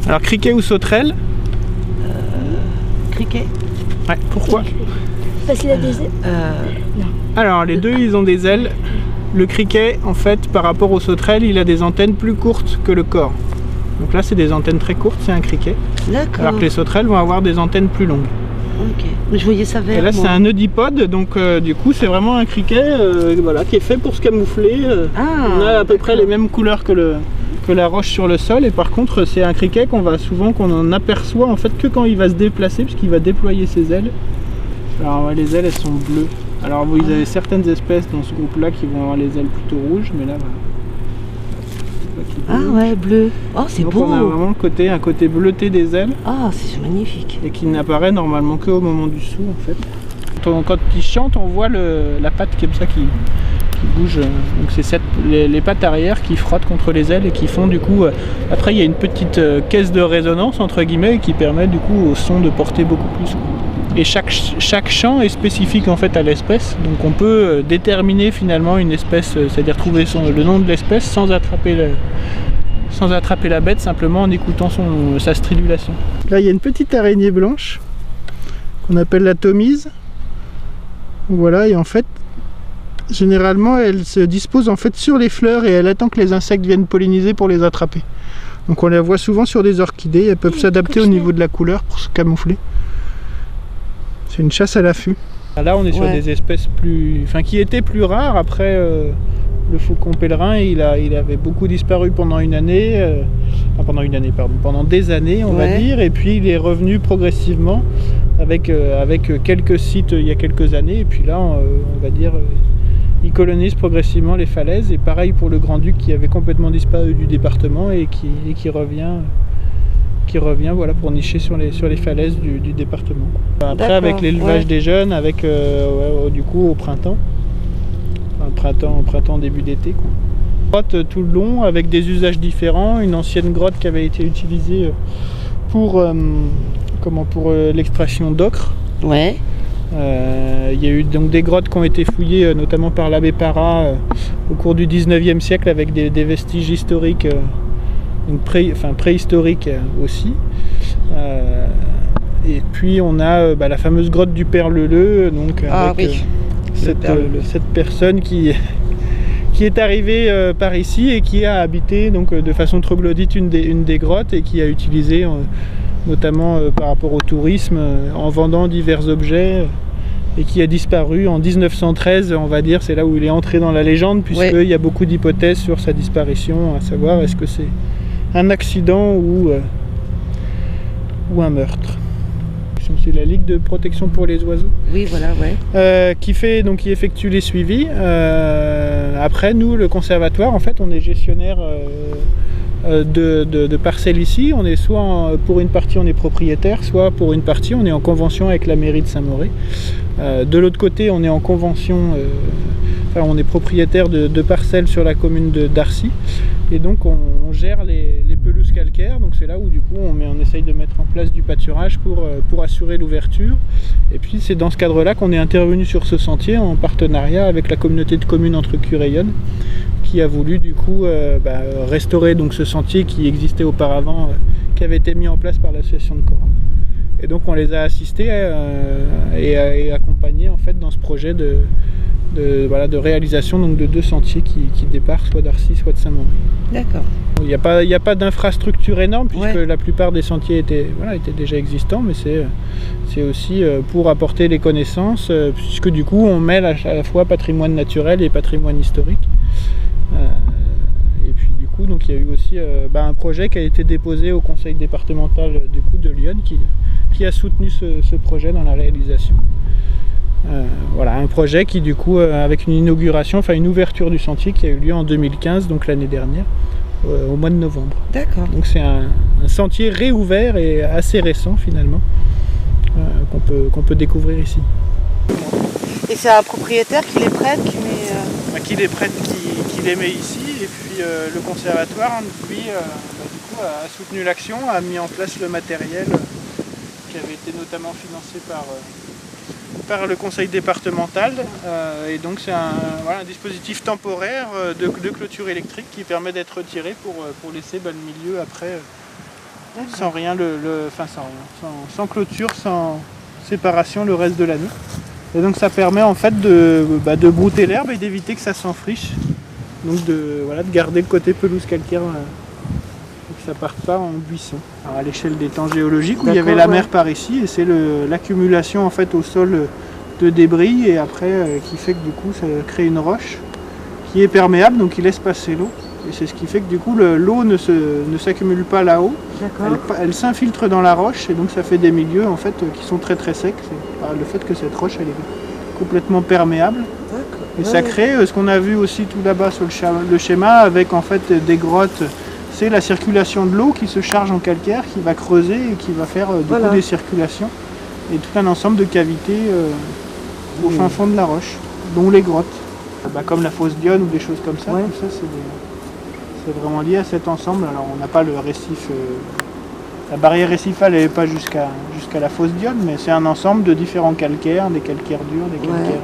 Alors criquet ou sauterelle? Criquet. Ouais, pourquoi? Parce qu'il a des ailes. Alors les deux ils ont des ailes. Le criquet en fait par rapport aux sauterelles il a des antennes plus courtes que le corps. Donc là c'est des antennes très courtes, c'est un criquet. D'accord. Alors que les sauterelles vont avoir des antennes plus longues. Ok. Je voyais ça vert. Et là c'est un eudipode, donc du coup c'est vraiment un criquet voilà, qui est fait pour se camoufler. On a à peu près les mêmes couleurs que la roche sur le sol, et par contre c'est un criquet qu'on en aperçoit en fait que quand il va se déplacer, puisqu'il va déployer ses ailes. Alors les ailes elles sont bleues. Alors vous avez certaines espèces dans ce groupe là qui vont avoir les ailes plutôt rouges, mais là voilà. Ah ouais, bleu. Oh c'est beau. On a vraiment un côté bleuté des ailes. Ah c'est magnifique. Et qui n'apparaît normalement qu'au moment du saut en fait. Quand il chante, on voit la patte comme ça qui bouge. Donc c'est les pattes arrière qui frottent contre les ailes et qui font du coup. Après il y a une petite caisse de résonance entre guillemets qui permet du coup au son de porter beaucoup plus. Et chaque chant est spécifique en fait à l'espèce. Donc on peut déterminer finalement une espèce, c'est-à-dire trouver le nom de l'espèce sans attraper la bête, simplement en écoutant sa stridulation. Là il y a une petite araignée blanche qu'on appelle la tomise. Voilà, et en fait généralement elle se dispose en fait sur les fleurs et elle attend que les insectes viennent polliniser pour les attraper. Donc on la voit souvent sur des orchidées, elles peuvent s'adapter au niveau de la couleur pour se camoufler. C'est une chasse à l'affût. Là on est sur des espèces qui étaient plus rares. Après le faucon pèlerin il avait beaucoup disparu pendant pendant des années on va dire, et puis il est revenu progressivement avec quelques sites il y a quelques années, et puis là on va dire il colonise progressivement les falaises, et pareil pour le grand-duc qui avait complètement disparu du département et qui revient voilà, pour nicher sur les falaises du département. Après avec l'élevage des jeunes, du coup au printemps, début d'été quoi. Grotte tout le long avec des usages différents, une ancienne grotte qui avait été utilisée pour l'extraction d'ocre. Ouais. Il y a eu donc des grottes qui ont été fouillées notamment par l'abbé Parra au cours du 19e siècle avec des vestiges historiques, préhistoriques aussi. Et puis on a la fameuse grotte du Père Leleu, donc cette personne qui est arrivée par ici et qui a habité donc de façon troglodyte une des grottes, et qui a utilisé notamment par rapport au tourisme en vendant divers objets, et qui a disparu en 1913 on va dire. C'est là où il est entré dans la légende, puisqu'il y a beaucoup d'hypothèses sur sa disparition, à savoir est-ce que c'est un accident ou un meurtre. C'est la Ligue de protection pour les oiseaux. Oui, voilà, qui effectue les suivis. Après, nous, le conservatoire, en fait, on est gestionnaire de parcelles ici. On est soit pour une partie, on est propriétaire, soit pour une partie, on est en convention avec la mairie de Saint-Mauré. De l'autre côté, on est en convention, on est propriétaire de parcelles sur la commune d'Arcy. Et donc on gère les pelouses calcaires, donc c'est là où du coup on essaye de mettre en place du pâturage pour assurer l'ouverture. Et puis c'est dans ce cadre-là qu'on est intervenu sur ce sentier en partenariat avec la communauté de communes entre Cureillonnes, qui a voulu du coup restaurer donc ce sentier qui existait auparavant, qui avait été mis en place par l'association de Cora. Et donc on les a assistés et accompagnés en fait dans ce projet de réalisation donc de 2 sentiers qui départent soit d'Arcy soit de Saint-Mauré. D'accord. Il n'y a pas d'infrastructure énorme, puisque la plupart des sentiers étaient déjà existants, mais c'est aussi pour apporter les connaissances, puisque du coup on mêle à la fois patrimoine naturel et patrimoine historique. Et puis du coup donc il y a eu aussi un projet qui a été déposé au conseil départemental du coup de Lyon qui a soutenu ce projet dans la réalisation. Un projet qui du coup avec une ouverture du sentier qui a eu lieu en 2015, donc l'année dernière, au mois de novembre. D'accord. Donc c'est un sentier réouvert et assez récent finalement, qu'on peut découvrir ici. Et c'est un propriétaire qui les prête, qui les met ici, et puis le conservatoire lui du coup a soutenu l'action, a mis en place le matériel qui avait été notamment financé par le conseil départemental, et donc c'est un dispositif temporaire de clôture électrique qui permet d'être retiré pour laisser le milieu après sans rien, sans clôture, sans séparation le reste de l'année. Et donc ça permet en fait de brouter l'herbe et d'éviter que ça s'enfriche. Donc de garder le côté pelouse calcaire et que ça parte pas en buisson. Alors à l'échelle des temps géologiques où il y avait la mer par ici et c'est l'accumulation en fait au sol de débris et après qui fait que du coup ça crée une roche qui est perméable donc qui laisse passer l'eau. Et c'est ce qui fait que du coup l'eau ne s'accumule pas là-haut, elle s'infiltre dans la roche et donc ça fait des milieux en fait qui sont très très secs. C'est par le fait que cette roche elle est complètement perméable. Et ça crée ce qu'on a vu aussi tout là-bas sur le schéma avec en fait des grottes. C'est la circulation de l'eau qui se charge en calcaire, qui va creuser et qui va faire du coup des circulations. Et tout un ensemble de cavités au fin fond de la roche, dont les grottes. Comme la fosse d'Yonne ou des choses comme ça. Tout ça c'est vraiment lié à cet ensemble. Alors on n'a pas le récif, la barrière récifale elle n'est pas jusqu'à la fosse d'Yonne, mais c'est un ensemble de différents calcaires, des calcaires durs, des calcaires